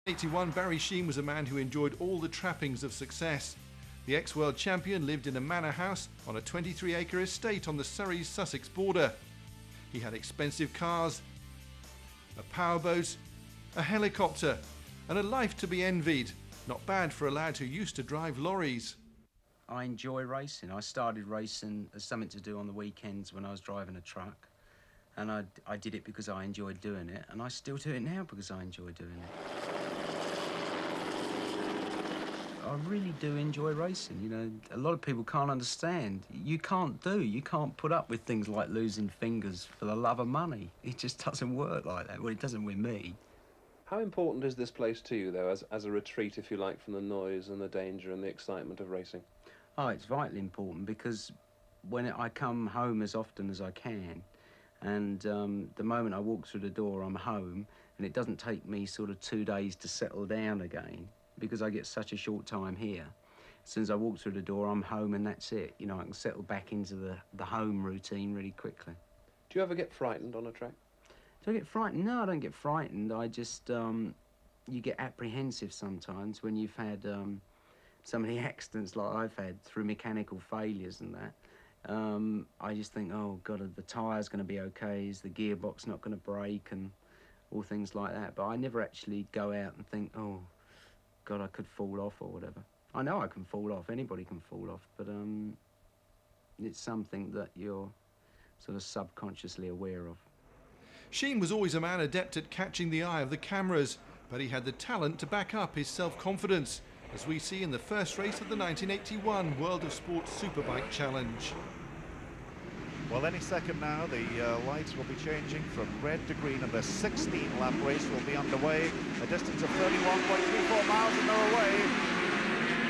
1981, Barry Sheene was a man who enjoyed all the trappings of success. The ex-world champion lived in a manor house on a 23-acre estate on the Surrey-Sussex border. He had expensive cars, a powerboat, a helicopter, and a life to be envied. Not bad for a lad who used to drive lorries. I enjoy racing. I started racing as something to do on the weekends when I was driving a truck. And I did it because I enjoyed doing it, and I still do it now because I enjoy doing it. I really do enjoy racing. You know, a lot of people can't understand. You can't put up with things like losing fingers for the love of money. It just doesn't work like that. Well, it doesn't with me. How important is this place to you, though, as a retreat, if you like, from the noise and the danger and the excitement of racing? Oh, it's vitally important because when I come home as often as I can, and the moment I walk through the door, I'm home, and it doesn't take me sort of 2 days to settle down again because I get such a short time here. As soon as I walk through the door, I'm home, and that's it. You know, I can settle back into the home routine really quickly. Do you ever get frightened on a track? Do I get frightened? No, I don't get frightened. I just, you get apprehensive sometimes when you've had so many accidents like I've had through mechanical failures and that. I just think, oh, God, are the tyres going to be okay? Is the gearbox not going to break? And all things like that. But I never actually go out and think, oh, God, I could fall off or whatever. I know I can fall off. Anybody can fall off. But it's something that you're sort of subconsciously aware of. Sheene was always a man adept at catching the eye of the cameras, but he had the talent to back up his self-confidence, as we see in the first race of the 1981 World of Sport Superbike Challenge. Well, any second now, the lights will be changing from red to green, and the 16-lap race will be underway. A distance of 31.34 miles, and they're away.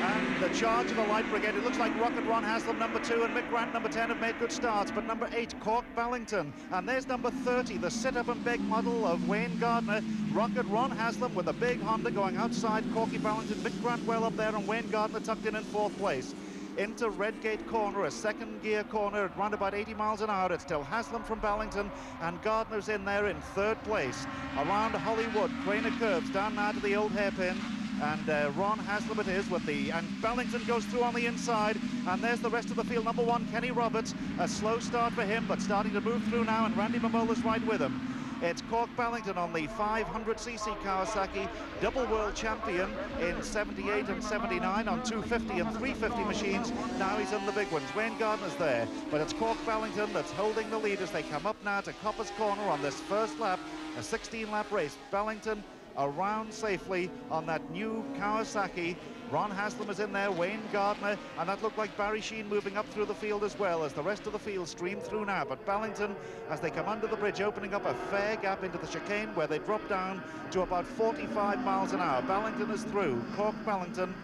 And the charge of the Light Brigade, it looks like Rocket Ron Haslam, number 2, and Mick Grant, number 10, have made good starts. But number 8, Cork Ballington. And there's number 30, the sit-up and big model of Wayne Gardner. Rocket Ron Haslam with a big Honda going outside Corky Ballington. Mick Grant well up there, and Wayne Gardner tucked in 4th place. Into Redgate Corner, a second gear corner at round about 80 miles an hour. It's still Haslam from Ballington, and Gardner's in there in 3rd place. Around Hollywood, Craner curves down now to the old hairpin. And Ron Haslam it is and Ballington goes through on the inside, and there's the rest of the field. Number 1, Kenny Roberts, a slow start for him, but starting to move through now, and Randy Mamola's right with him. It's Cork Ballington on the 500cc Kawasaki, double world champion in 78 and 79 on 250 and 350 machines. Now he's in the big ones. Wayne Gardner's there, but it's Cork Ballington that's holding the lead as they come up now to Copper's Corner on this first lap, a 16-lap race. Ballington around safely on that new Kawasaki. Ron Haslam is in there, Wayne Gardner, and that looked like Barry Sheene moving up through the field as well as the rest of the field stream through now. But Ballington, as they come under the bridge, opening up a fair gap into the chicane where they drop down to about 45 miles an hour. Ballington is through. Cork Ballington,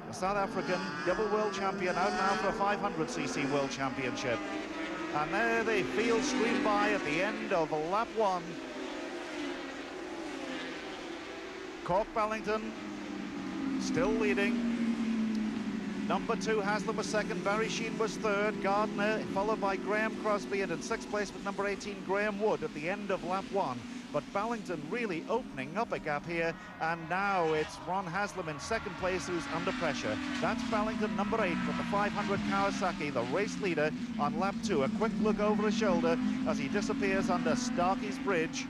the South African double world champion, out now for a 500cc world championship. And there the field stream by at the end of lap 1. Cork Ballington still leading. Number 2, Haslam was 2nd, Barry Sheene was 3rd, Gardner followed by Graham Crosby, and in 6th place with number 18, Graham Wood at the end of lap 1. But Ballington really opening up a gap here, and now it's Ron Haslam in 2nd place who's under pressure. That's Ballington, number 8, with the 500 Kawasaki, the race leader on lap 2. A quick look over his shoulder as he disappears under Starkey's Bridge.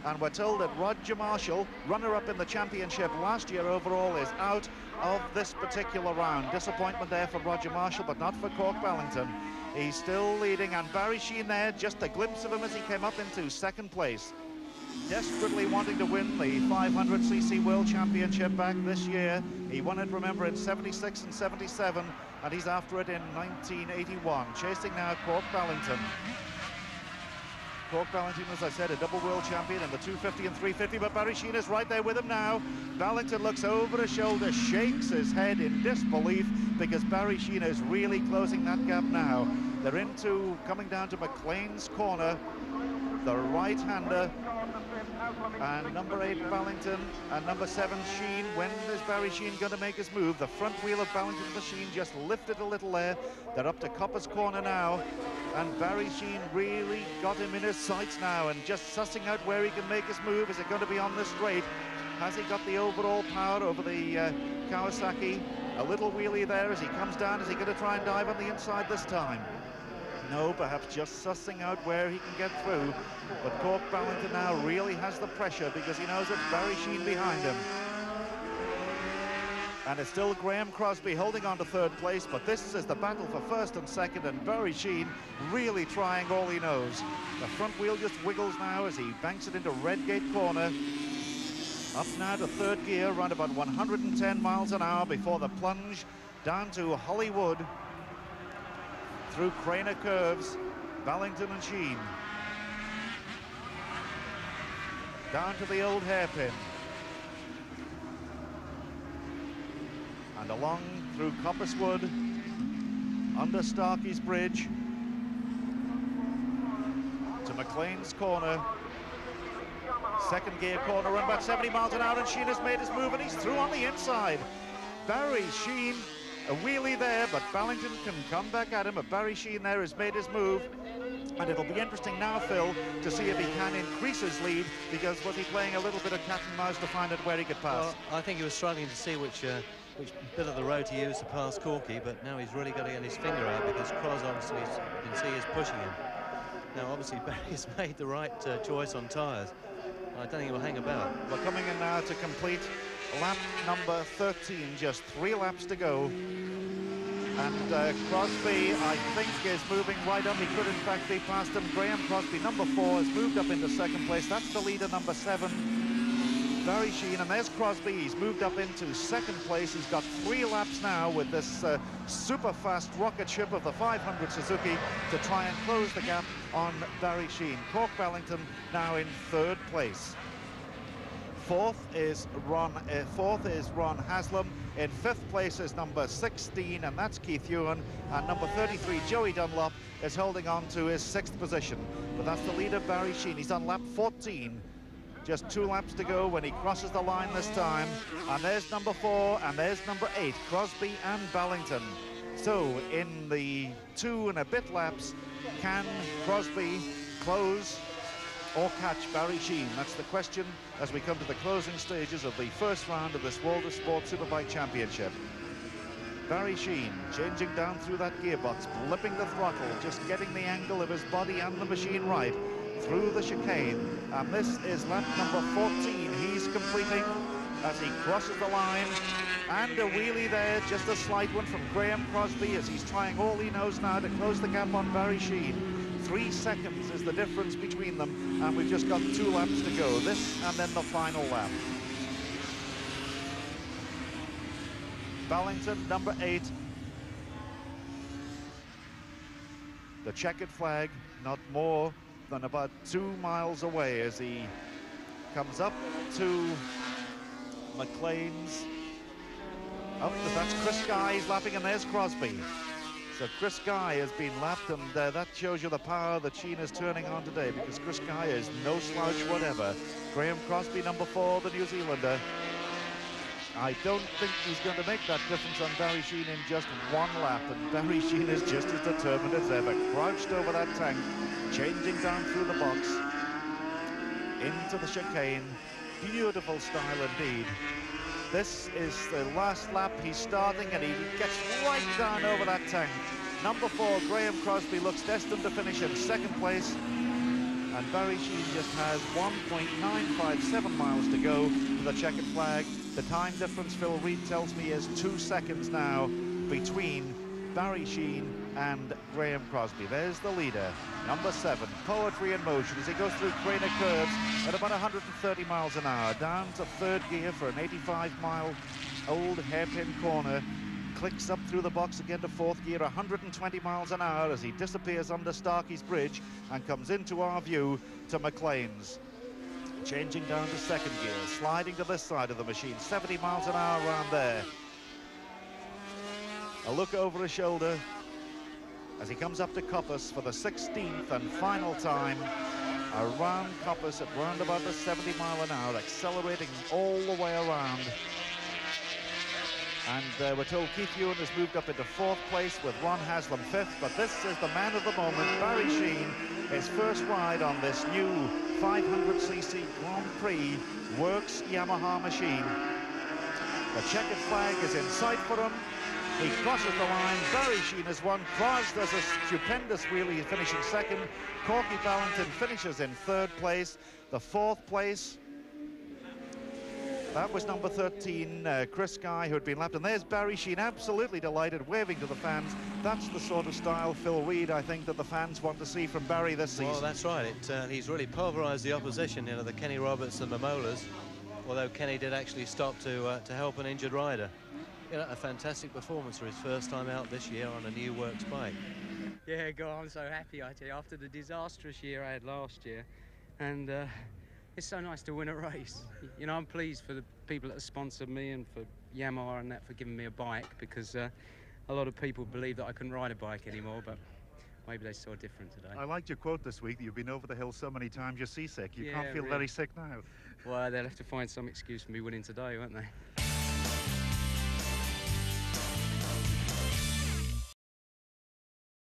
And we're told that Roger Marshall, runner-up in the championship last year overall, is out of this particular round. Disappointment there for Roger Marshall, but not for Cork Ballington. He's still leading, and Barry Sheene there, just a glimpse of him as he came up into 2nd place. Desperately wanting to win the 500cc World Championship back this year. He won it, remember, in 76 and 77, and he's after it in 1981. Chasing now Cork Ballington. Cork Ballington, as I said, a double world champion in the 250 and 350, but Barry Sheene is right there with him now. Ballington looks over his shoulder, shakes his head in disbelief, because Barry Sheene is really closing that gap now. They're coming down to McLean's Corner, the right-hander, and number 8 Ballington and number 7 Sheene. When is Barry Sheene going to make his move? The front wheel of Ballington's machine just lifted a little there. They're up to Copper's Corner now, and Barry Sheene really got him in his sights now and just sussing out where he can make his move. Is it going to be on the straight? Has he got the overall power over the Kawasaki? A little wheelie there as he comes down. Is he going to try and dive on the inside this time? No, perhaps just sussing out where he can get through. But Cork Ballington now really has the pressure because he knows it's Barry Sheene behind him. And it's still Graham Crosby holding on to third place, but this is the battle for first and second, and Barry Sheene really trying all he knows. The front wheel just wiggles now as he banks it into Redgate corner. Up now to third gear, around about 110 miles an hour before the plunge down to Hollywood through Craner curves, Ballington and Sheene. Down to the old hairpin. And along through Coppiswood, under Starkey's Bridge, to McLean's corner. Second gear corner, run about 70 miles an hour, and Sheene has made his move, and he's through on the inside. Barry Sheene, a wheelie there, but Ballington can come back at him, but Barry Sheene there has made his move. And it'll be interesting now, Phil, to see if he can increase his lead, because was he playing a little bit of cat and mouse to find out where he could pass? Well, I think he was struggling to see which bit of the road to use to pass Corky, but now he's really got to get his finger out because Cros obviously, you can see, is pushing him. Now, obviously, Barry's made the right choice on tyres. I don't think he'll hang about. We're coming in now to complete lap number 13, just 3 laps to go. And Crosby, I think, is moving right up. He could, in fact, be past him. Graham Crosby, number 4, has moved up into second place. That's the leader, number 7, Barry Sheene. And there's Crosby. He's moved up into second place. He's got 3 laps now with this super fast rocket ship of the 500 Suzuki to try and close the gap on Barry Sheene. Cork Ballington now in third place. Fourth is Ron Haslam. In 5th place is number 16, and that's Keith Ewan. And number 33, Joey Dunlop, is holding on to his 6th position. But that's the leader, Barry Sheene. He's on lap 14. Just 2 laps to go when he crosses the line this time. And there's number 4, and there's number 8, Crosby and Ballington. So in the 2 and a bit laps, can Crosby close or catch Barry Sheene? That's the question as we come to the closing stages of the first round of this World of Sport Superbike Championship. Barry Sheene changing down through that gearbox, blipping the throttle, just getting the angle of his body and the machine right through the chicane. And this is lap number 14 he's completing as he crosses the line. And a wheelie there, just a slight one from Graham Crosby as he's trying all he knows now to close the gap on Barry Sheene. 3 seconds is the difference between them, and we've just got 2 laps to go. This and then the final lap. Ballington, number 8. The checkered flag, not more than about 2 miles away as he comes up to McLean's. That's Chris Guy, he's lapping, and there's Crosby. So Chris Guy has been lapped, and that shows you the power that Sheene is turning on today, because Chris Guy is no slouch whatever. Graham Crosby, number 4, the New Zealander. I don't think he's going to make that difference on Barry Sheene in just 1 lap, and Barry Sheene is just as determined as ever, crouched over that tank, changing down through the box, into the chicane. Beautiful style indeed. This is the last lap he's starting, and he gets right down over that tank. Number 4, Graham Crosby, looks destined to finish in second place. And Barry Sheene just has 1.957 miles to go to the checkered flag. The time difference, Phil Reed tells me, is 2 seconds now between Barry Sheene and Graham Crosby. There's the leader, number 7, Poetry in Motion, as he goes through Craner curves at about 130 miles an hour, down to third gear for an 85-mile old hairpin corner, clicks up through the box again to fourth gear, 120 miles an hour as he disappears under Starkey's Bridge and comes into our view to McLean's. Changing down to second gear, sliding to this side of the machine, 70 miles an hour around there. A look over his shoulder as he comes up to Coppice for the 16th and final time around Coppice at round about the 70 mile an hour, accelerating all the way around. And we're told Keith Ewan has moved up into 4th place with Ron Haslam 5th, but this is the man of the moment, Barry Sheene, his first ride on this new 500cc Grand Prix works Yamaha machine. The checkered flag is in sight for him. He crosses the line. Barry Sheene has won. Cross does a stupendous wheelie, finishing second. Corky Valentin finishes in third place. The fourth place, that was number 13, Chris Guy, who had been lapped. And there's Barry Sheene, absolutely delighted, waving to the fans. That's the sort of style, Phil Reed, I think, that the fans want to see from Barry this season. Well, that's right. He's really pulverised the opposition, you know, the Kenny Roberts and Mamolas. Although Kenny did actually stop to help an injured rider. You know, a fantastic performance for his first time out this year on a new works bike. Yeah, God, I'm so happy, I tell you, after the disastrous year I had last year. And it's so nice to win a race. You know, I'm pleased for the people that have sponsored me and for Yamaha and that for giving me a bike, because a lot of people believe that I couldn't ride a bike anymore, but maybe they saw different today. I liked your quote this week that you've been over the hill so many times you're seasick. You can't feel really. very sick now. Well, they'll have to find some excuse for me winning today, won't they?